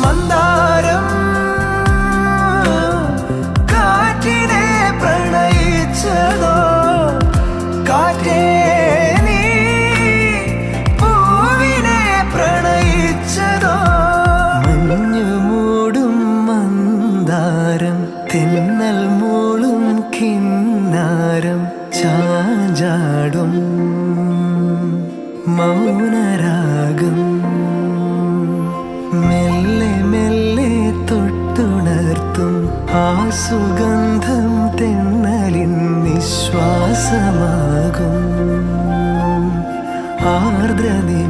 മന്ദാരം കാറ്റിനെ പ്രണയിച്ചതോ കാറ്റേ നീ പൂവിനെ പ്രണയിച്ചതോ മഞ്ഞു മൂടും മന്ദാരം തെന്നൽ മൂളും കിന്നാരം ചാഞ്ചാടും മൗനരാഗം മെല്ലെ മെല്ലെ തൊട്ടുണർത്തും ആ സുഗന്ധം തെന്നലിൻ നിശ്വാസമാകും ആർദ്രനി